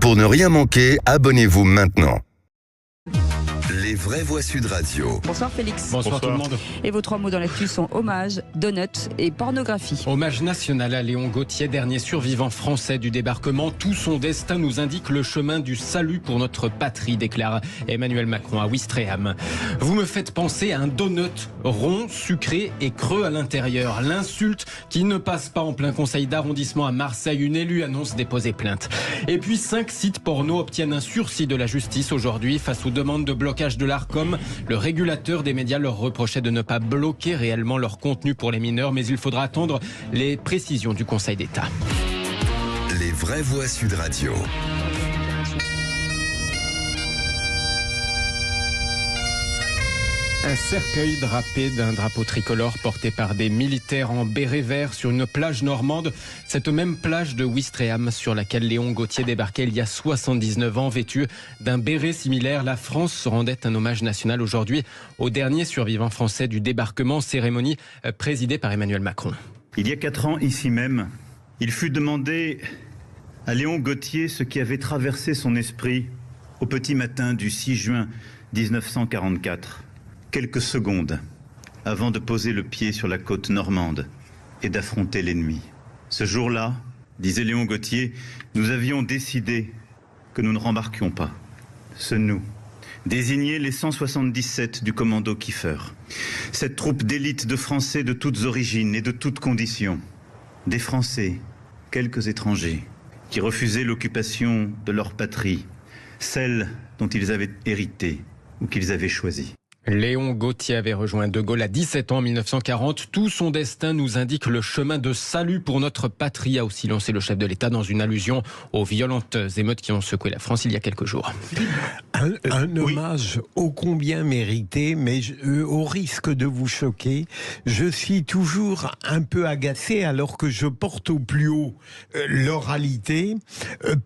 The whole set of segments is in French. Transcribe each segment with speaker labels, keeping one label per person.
Speaker 1: Pour ne rien manquer, abonnez-vous maintenant. Les vraies voix Sud Radio.
Speaker 2: Bonsoir Félix.
Speaker 3: Bonsoir tout le monde.
Speaker 2: Et vos 3 mots dans l'actu sont hommage, donut et pornographie.
Speaker 3: Hommage national à Léon Gauthier, dernier survivant français du débarquement. Tout son destin nous indique le chemin du salut pour notre patrie, déclare Emmanuel Macron à Ouistreham. Vous me faites penser à un donut rond, sucré et creux à l'intérieur. L'insulte qui ne passe pas en plein conseil d'arrondissement à Marseille. Une élue annonce déposer plainte. Et puis 5 sites porno obtiennent un sursis de la justice aujourd'hui face aux demandes de blocage de l'Arcom. Le régulateur des médias leur reprochait de ne pas bloquer réellement leur contenu pour les mineurs, mais il faudra attendre les précisions du Conseil d'État.
Speaker 1: Les vraies voix Sud Radio.
Speaker 3: Un cercueil drapé d'un drapeau tricolore porté par des militaires en béret vert sur une plage normande. Cette même plage de Ouistreham sur laquelle Léon Gauthier débarquait il y a 79 ans, vêtu d'un béret similaire. La France rendait un hommage national aujourd'hui au dernier survivant français du débarquement, cérémonie présidée par Emmanuel Macron.
Speaker 4: Il y a 4 ans, ici même, il fut demandé à Léon Gauthier ce qui avait traversé son esprit au petit matin du 6 juin 1944. Quelques secondes avant de poser le pied sur la côte normande et d'affronter l'ennemi. Ce jour-là, disait Léon Gauthier, nous avions décidé que nous ne rembarquions pas. Ce nous désignait les 177 du commando Kiefer. Cette troupe d'élite de Français de toutes origines et de toutes conditions. Des Français, quelques étrangers, qui refusaient l'occupation de leur patrie, celle dont ils avaient hérité ou qu'ils avaient choisi.
Speaker 3: Léon Gauthier avait rejoint De Gaulle à 17 ans en 1940. Tout son destin nous indique le chemin de salut pour notre patrie, a aussi lancé le chef de l'État dans une allusion aux violentes émeutes qui ont secoué la France il y a quelques jours.
Speaker 5: Un hommage ô combien mérité, mais au risque de vous choquer, je suis toujours un peu agacé alors que je porte au plus haut l'oralité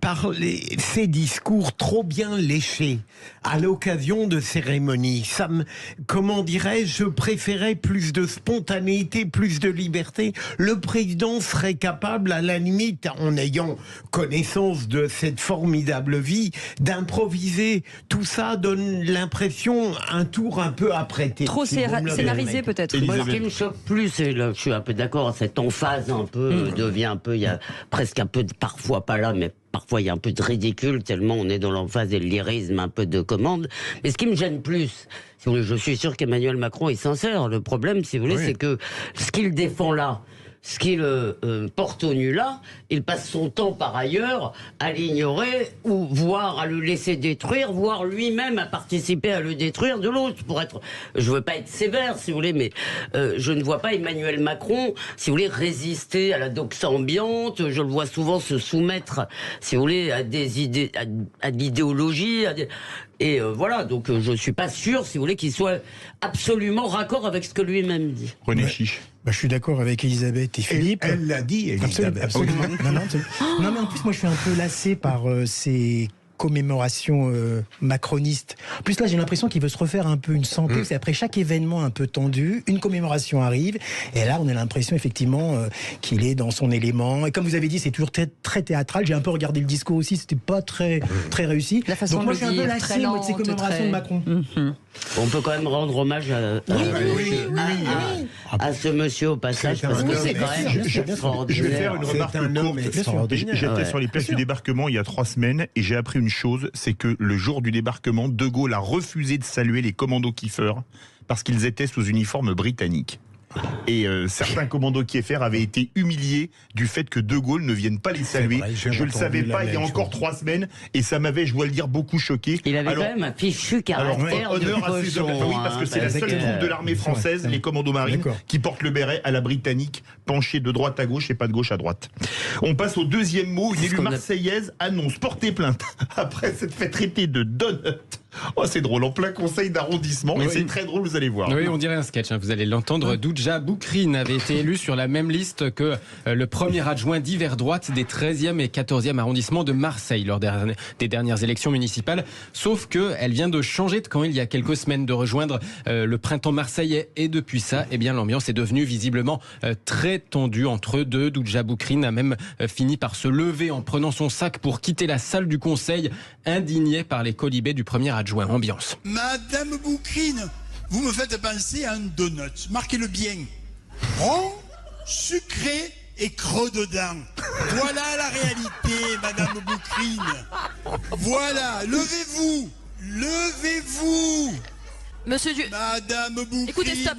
Speaker 5: par ces discours trop bien léchés à l'occasion de cérémonies. Comment dirais-je, je préférais plus de spontanéité, plus de liberté. Le président serait capable, à la limite, en ayant connaissance de cette formidable vie, d'improviser. Tout ça donne l'impression un tour un peu apprêté.
Speaker 2: Trop scénarisé peut-être.
Speaker 6: Moi, ce qui me choque plus, et là, je suis un peu d'accord, cette emphase un peu devient un peu, il y a presque un peu, parfois pas là, mais parfois il y a un peu de ridicule, tellement on est dans l'emphase et le lyrisme un peu de commande. Mais ce qui me gêne plus, si vous voulez, je suis sûr qu'Emmanuel Macron est sincère. Le problème, si vous voulez, c'est que ce qu'il défend là, ce qu'il porte au nu là, il passe son temps par ailleurs à l'ignorer ou voire à le laisser détruire, voire lui-même à participer à le détruire de l'autre. Pour être, je veux pas être sévère, si vous voulez, mais je ne vois pas Emmanuel Macron, si vous voulez, résister à la doxa ambiante. Je le vois souvent se soumettre, si vous voulez, à des idées, à de l'idéologie. Et voilà, donc je suis pas sûr, si vous voulez, qu'il soit absolument raccord avec ce que lui-même dit.
Speaker 7: René Chiche.
Speaker 8: Je suis d'accord avec Elisabeth et Philippe.
Speaker 5: Elle l'a dit, Elisabeth.
Speaker 8: Absolument. Non, mais en plus, moi, je suis un peu lassé par ces commémoration macroniste. En plus là, j'ai l'impression qu'il veut se refaire un peu une santé. C'est après chaque événement un peu tendu, une commémoration arrive, et là, on a l'impression effectivement qu'il est dans son élément. Et comme vous avez dit, c'est toujours très théâtral. J'ai un peu regardé le discours aussi, c'était pas très réussi.
Speaker 2: La façon
Speaker 8: donc moi, je suis un peu lassé de ces commémorations de Macron.
Speaker 6: On peut quand même rendre hommage à ce monsieur au passage, parce que c'est quand même extraordinaire.
Speaker 7: Je vais faire une remarque courte. J'étais sur les places du débarquement il y a 3 semaines et j'ai appris une chose, c'est que le jour du débarquement, De Gaulle a refusé de saluer les commandos Kiefer parce qu'ils étaient sous uniforme britannique. Et certains commandos Kiefer avaient été humiliés du fait que De Gaulle ne vienne pas les saluer. Vrai, je ne le savais pas il y a encore 3 semaines et ça m'avait, je dois le dire, beaucoup choqué.
Speaker 6: Il avait quand même un fichu caractère de cochon.
Speaker 7: Oui, parce que c'est la seule troupe de l'armée française, les commandos marines, qui portent le béret à la britannique, penché de droite à gauche et pas de gauche à droite. On passe au deuxième mot. Une élue marseillaise annonce porter plainte après s'être fait traiter de donut Oh, c'est drôle, en plein conseil d'arrondissement, mais c'est très drôle, vous allez voir.
Speaker 3: Oui, on dirait un sketch, vous allez l'entendre. Douja Boukrine avait été élue sur la même liste que le premier adjoint d'hiver droite des 13e et 14e arrondissements de Marseille lors des dernières élections municipales. Sauf qu'elle vient de changer de camp il y a quelques semaines, de rejoindre le printemps marseillais. Et depuis ça, eh bien, l'ambiance est devenue visiblement très tendue entre eux deux. Douja Boukrine a même fini par se lever en prenant son sac pour quitter la salle du conseil, indignée par les colibés du premier adjoint. Ambiance.
Speaker 9: Madame Boukrine, vous me faites penser à un donut. Marquez-le bien. Rond, sucré et creux dedans. Voilà la réalité, Madame Boukrine. Voilà, levez-vous. Levez-vous.
Speaker 10: Monsieur Dieu.
Speaker 9: Madame Boukrine.
Speaker 10: Écoutez, stop.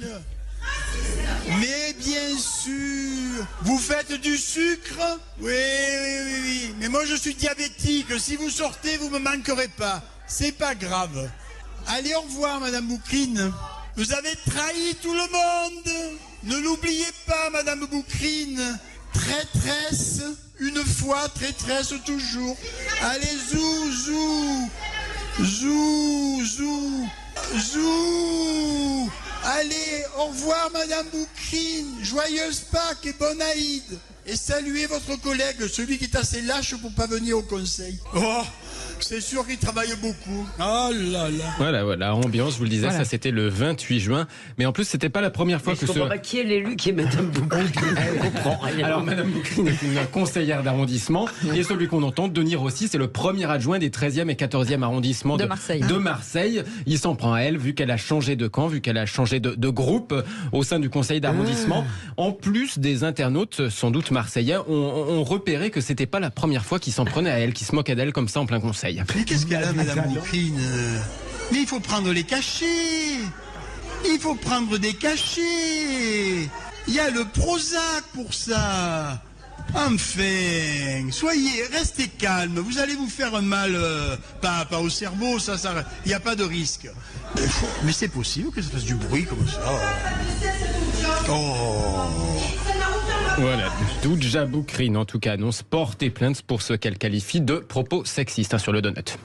Speaker 9: Mais bien sûr, vous faites du sucre? Oui. Mais moi je suis diabétique. Si vous sortez, vous me manquerez pas. C'est pas grave. Allez, au revoir, Madame Boukrine. Vous avez trahi tout le monde. Ne l'oubliez pas, Madame Boukrine. Traîtresse, une fois, traîtresse toujours. Allez, zou. Allez, au revoir, Madame Boukrine. Joyeuse Pâques et bonne Aïd. Et saluez votre collègue, celui qui est assez lâche pour pas venir au conseil. Oh, c'est sûr qu'il travaille beaucoup. Oh là là.
Speaker 3: Voilà, ambiance, je vous le disais, ça c'était le 28 juin. Mais en plus, c'était pas la première fois que
Speaker 6: je comprends pas qui est l'élu qui est Madame Boukrine. Je comprends rien.
Speaker 3: Alors, Madame Boukrine est une conseillère d'arrondissement. Et celui qu'on entend, Denis Rossi, c'est le premier adjoint des 13e et 14e arrondissements de Marseille. Il s'en prend à elle, vu qu'elle a changé de camp, vu qu'elle a changé de groupe au sein du conseil d'arrondissement. En plus, des internautes, sans doute marseillais, ont repéré que c'était pas la première fois qu'il s'en prenait à elle, qu'il se moquait d'elle comme ça en plein conseil.
Speaker 9: Mais qu'est-ce qu'elle a, Madame Boukrine? Mais il faut prendre les cachets. Il faut prendre des cachets. Il y a le Prozac pour ça. Enfin, restez calme. Vous allez vous faire un mal, pas au cerveau, ça, il n'y a pas de risque. Mais c'est possible que ça fasse du bruit comme ça. Oh.
Speaker 3: Voilà, Douja Boukrine en tout cas annonce porter plainte pour ce qu'elle qualifie de propos sexistes sur le donut.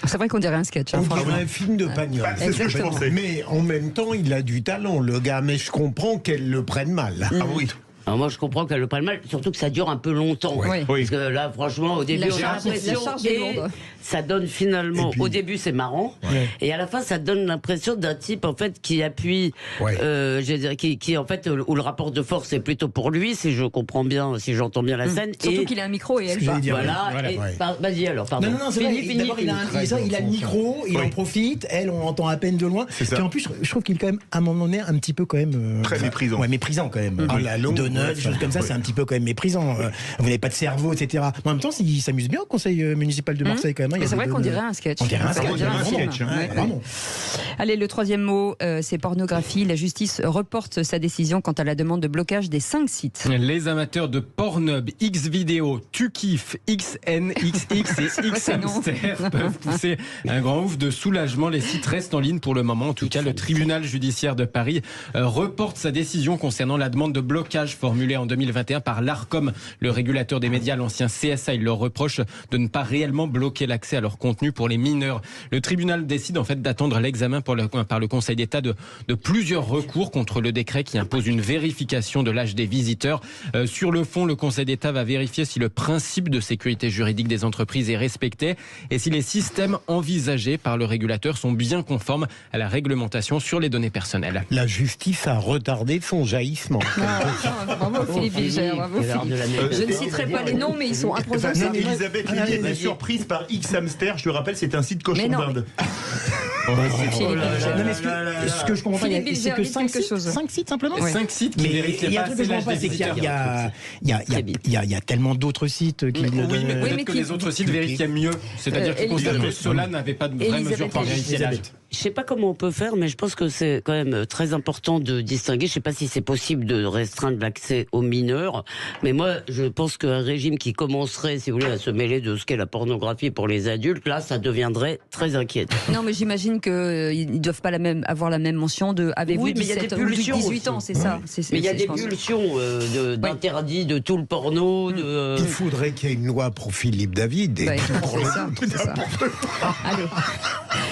Speaker 2: C'est vrai qu'on dirait un sketch.
Speaker 5: On dirait un film de Pagnol.
Speaker 7: C'est ce que je pensais.
Speaker 5: Mais en même temps, il a du talent, le gars. Mais je comprends qu'elle le prenne mal.
Speaker 7: Ah oui.
Speaker 6: Alors moi je comprends qu'elle le prenne mal, surtout que ça dure un peu longtemps.
Speaker 2: Oui.
Speaker 6: Parce que là franchement au début on a l'impression et ça donne finalement, au début c'est marrant, et à la fin ça donne l'impression d'un type en fait qui appuie, je veux dire, qui en fait, où le rapport de force est plutôt pour lui, si je comprends bien, si j'entends bien la scène.
Speaker 2: Surtout qu'il a un micro et elle pas.
Speaker 6: Voilà. Vas-y alors, pardon.
Speaker 8: Non, c'est vrai. D'abord il a le micro, il en profite, elle on entend à peine de loin. Puis en plus je trouve qu'il est quand même à un moment donné un petit peu quand même
Speaker 7: très méprisant.
Speaker 8: Ouais, méprisant quand même. Des choses comme ça, c'est un petit peu quand même méprisant. Vous n'avez pas de cerveau, etc. Mais en même temps, il s'amuse bien au conseil municipal de Marseille quand même.
Speaker 2: C'est vrai qu'on dirait un sketch.
Speaker 8: On dirait un sketch.
Speaker 2: Allez, le troisième mot, c'est pornographie. La justice reporte sa décision quant à la demande de blocage des 5 sites.
Speaker 3: Les amateurs de Pornhub, Xvideo, Tukif, XNXX et Xhamster peuvent pousser un grand ouf de soulagement. Les sites restent en ligne pour le moment. En tout cas, le tribunal judiciaire de Paris reporte sa décision concernant la demande de blocage formulée en 2021 par l'Arcom, le régulateur des médias, l'ancien CSA. Il leur reproche de ne pas réellement bloquer l'accès à leur contenu pour les mineurs. Le tribunal décide en fait d'attendre l'examen par le Conseil d'État de plusieurs recours contre le décret qui impose une vérification de l'âge des visiteurs. Sur le fond, le Conseil d'État va vérifier si le principe de sécurité juridique des entreprises est respecté et si les systèmes envisagés par le régulateur sont bien conformes à la réglementation sur les données personnelles.
Speaker 5: La justice a retardé son jaillissement.
Speaker 2: Bravo Philippe Bilger, bravo Philippe. Je ne citerai pas les noms, mais ils sont imprononçables.
Speaker 7: Elisabeth Lévy était surprise par Xhamster, je le rappelle, c'est un site cochon d'Inde.
Speaker 8: Ce que je comprends pas, c'est que 5 sites simplement.
Speaker 3: 5 sites qui vérifient pas l'âge des visiteurs.
Speaker 8: Il y a tellement d'autres sites qui...
Speaker 3: Oui, mais peut-être que les autres sites vérifiaient mieux. C'est-à-dire qu'ils considèrent que ceux-là n'avaient pas de vraies mesures pour vérifier l'âge.
Speaker 6: Je ne sais pas comment on peut faire, mais je pense que c'est quand même très important de distinguer. Je ne sais pas si c'est possible de restreindre l'accès aux mineurs, mais moi, je pense qu'un régime qui commencerait, si vous voulez, à se mêler de ce qu'est la pornographie pour les adultes, là, ça deviendrait très inquiétant.
Speaker 2: Non, mais j'imagine qu'ils ne doivent pas avoir la même mention de avez-vous 17 ou 18 ans, c'est ça.
Speaker 6: Mais il y a des pulsions d'interdit de tout le porno.
Speaker 5: Il faudrait qu'il y ait une loi pour Philippe David.
Speaker 2: C'est ça. Allez.